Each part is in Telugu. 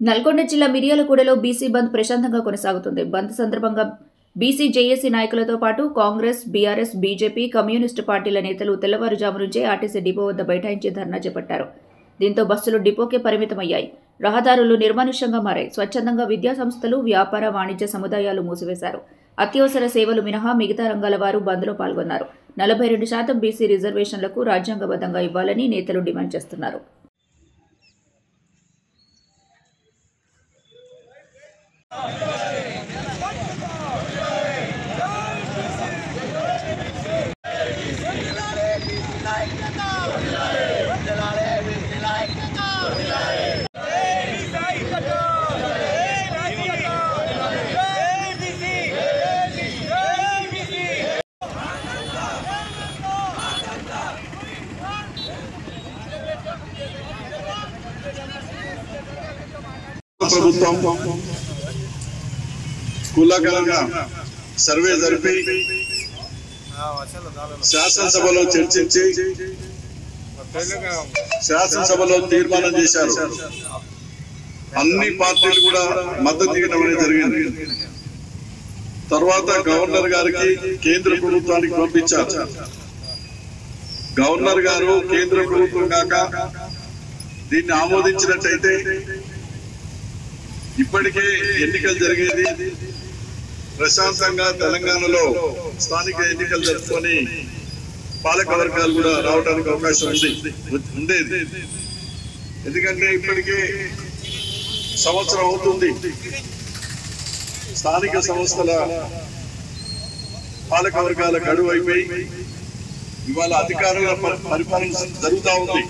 నల్గొండ జిల్లా మిర్యాలగూడలో బీసీ బంద్ ప్రశాంతంగా కొనసాగుతుంది. బంద్ సందర్భంగా బీసీ జేఏసీ నాయకులతో పాటు కాంగ్రెస్, బీఆర్ఎస్, బీజేపీ, కమ్యూనిస్టు పార్టీల నేతలు తెల్లవారుజాము నుంచే ఆర్టీసీ డిపో వద్ద బైఠాయించి ధర్నా చేపట్టారు. దీంతో బస్సులు డిపోకే పరిమితమయ్యాయి. రహదారులు నిర్మానుష్యంగా మారాయి. స్వచ్ఛందంగా విద్యా సంస్థలు, వ్యాపార, వాణిజ్య సముదాయాలు మూసివేశారు. అత్యవసర సేవలు మినహా మిగతా రంగాల వారు బంద్లో పాల్గొన్నారు. 42% బీసీ రిజర్వేషన్లకు రాజ్యాంగబద్ధంగా ఇవ్వాలని నేతలు డిమాండ్ చేస్తున్నారు. ప్రభుత్వం కులాకరంగా సర్వే జరిపి శాసనసభలో చర్చించి శాసనసభలో తీర్మానం చేశారు. అన్ని పార్టీలు కూడా మద్దతు ఇవ్వడం అనేది జరిగింది. తర్వాత గవర్నర్ గారికి, కేంద్ర ప్రభుత్వానికి పంపించారు. గవర్నర్ గారు కేంద్ర ప్రభుత్వం కాక దీన్ని ఆమోదించినట్టయితే ఇప్పటికే ఎన్నికలు జరిగేది. ప్రశాంతంగా తెలంగాణలో స్థానిక ఎన్నికలు జరుపుకొని పాలక వర్గాలు కూడా రావడానికి అవకాశం ఉండేది. ఎందుకంటే ఇప్పటికే సంవత్సరం అవుతుంది. స్థానిక సంస్థల పాలక వర్గాల గడువు అయిపోయి ఇవాళ అధికారుల పరిపాలన జరుగుతూ ఉంది.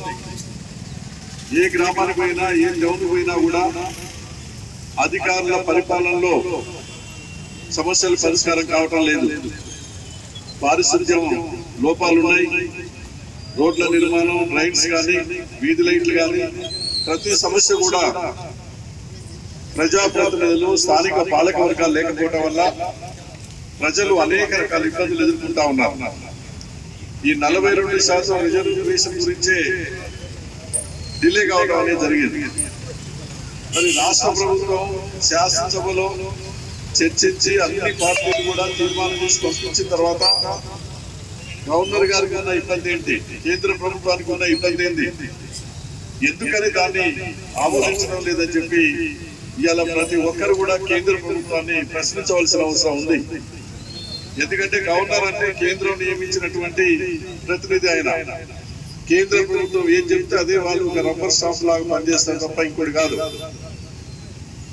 ఏ గ్రామానికి పోయినా, ఏ టౌన్కి పోయినా కూడా అధికారుల పరిపాలనలో సమస్యలు పరిష్కారం కావటం లేదు. పారిశుద్ధ్యం లోపాలున్నాయి. రోడ్ల నిర్మాణం, డ్రైన్స్ కానీ, వీధి లైట్లు కానీ, ప్రతి సమస్య కూడా ప్రజాప్రతినిధులు, స్థానిక పాలక వర్గాలు లేకపోవడం వల్ల ప్రజలు అనేక రకాల ఇబ్బందులు ఎదుర్కొంటా ఉన్నారు. ఈ 42% రిజర్వేషన్ గురించే డిలే కావడం అనేది జరిగింది. మరి రాష్ట్ర ప్రభుత్వం శాసనసభలో చర్చించి అన్ని పార్టీలు కూడా తీర్మానం చేసి పంపించిన తర్వాత గవర్నర్ గారికి ఉన్న ఇబ్బంది ఏంటి, కేంద్ర ప్రభుత్వానికి ఉన్న ఇబ్బంది ఏంటి, ఎందుకని దాన్ని ఆమోదించడం లేదని చెప్పి ఇవాళ ప్రతి ఒక్కరు కూడా కేంద్ర ప్రభుత్వాన్ని ప్రశ్నించవలసిన అవసరం ఉంది. ఎందుకంటే గవర్నర్ అంటే కేంద్రం నియమించినటువంటి ప్రతినిధి. ఆయన కేంద్ర ప్రభుత్వం ఏం చెప్తే అదే వాళ్ళు ఒక రబ్బర్ స్టాంప్ లాగా పనిచేస్తారు తప్ప ఇంకోటి కాదు.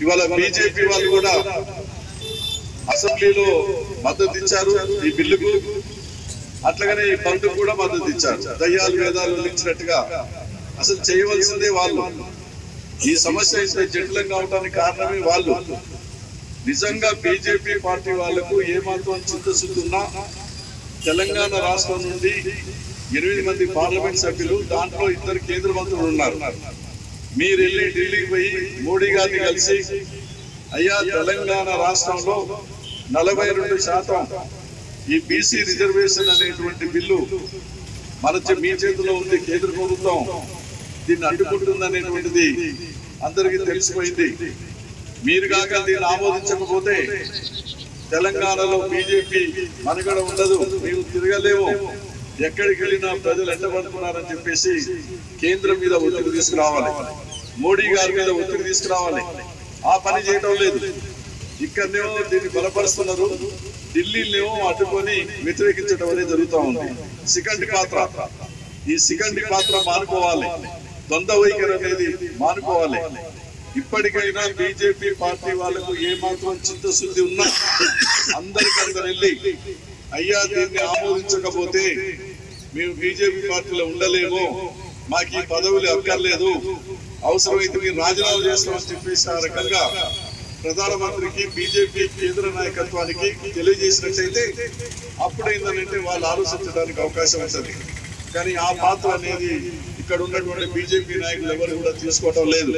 ఇవాళ బీజేపీ వాళ్ళు కూడా అసెంబ్లీలో మద్దతు ఇచ్చారు ఈ బిల్లుకు. అట్లాగనే ఈ బండ్కు కూడా మద్దతు ఇచ్చారు. దయ్యాలు వేదాలు ఇచ్చినట్టుగా అసలు చేయవలసిందే వాళ్ళు. ఈ సమస్య ఇంత జటిలంగా అవడానికి కారణమే వాళ్ళు. నిజంగా బీజేపీ పార్టీ వాళ్లకు ఏమాత్రం చిత్తశుద్ధి ఉన్నా తెలంగాణ రాష్ట్రం నుండి 8 మంది పార్లమెంట్ సభ్యులు, దాంట్లో 2 కేంద్ర మంత్రులు ఉన్నారు. మీరు వెళ్ళి ఢిల్లీకి పోయి మోడీ గారిని కలిసి, అయ్యా తెలంగాణ రాష్ట్రంలో 42% ఈ బీసీ రిజర్వేషన్ అనేటువంటి బిల్లు మీ చేతిలో ఉంది, కేంద్ర ప్రభుత్వం దీన్ని అడ్డుకుంటుంది అనేటువంటిది అందరికీ తెలిసిపోయింది. మీరు కాక దీన్ని ఆమోదించకపోతే తెలంగాణలో బీజేపీ మనుగడ ఉండదు, మేము తిరగలేము, ఎక్కడికి వెళ్ళినా ప్రజలు ఎండబడుతున్నారని చెప్పేసి కేంద్రం మీద ఒత్తిడి తీసుకురావాలి, మోడీ గారి మీద ఒత్తిడి తీసుకురావాలి. ఆ పని చేయటం లేదు. ఇక్కడనేమో దీన్ని బలపరుస్తున్నారు, ఢిల్లీనేమో అడ్డుకొని వ్యతిరేకించడం అనేది జరుగుతూ ఉంది. సికండి పాత్ర, ఈ సికండి పాత్ర మానుకోవాలి. ద్వంద్వ వైఖరి అనేది మానుకోవాలి. ఇప్పటికైనా బీజేపీ పార్టీ వాళ్ళకు ఏమాత్రం చిత్తశుద్ధి ఉన్నా అందరికందరు వెళ్ళి, అయ్యా దీన్ని ఆమోదించకపోతే మేము బీజేపీ పార్టీలో ఉండలేము, మాకు ఈ పదవులు అక్కర్లేదు, అవసరమైతే మీరు రాజీనామా చేస్తామని చెప్పేసి ఆ రకంగా ప్రధానమంత్రికి, బీజేపీ కేంద్ర నాయకత్వానికి తెలియజేసినట్టయితే అప్పుడైందనంటే వాళ్ళు ఆలోచించడానికి అవకాశం ఉంటుంది. కానీ ఆ పాత్ర అనేది ఇక్కడ ఉన్నటువంటి బీజేపీ నాయకులు ఎవరు కూడా తీసుకోవటం లేదు.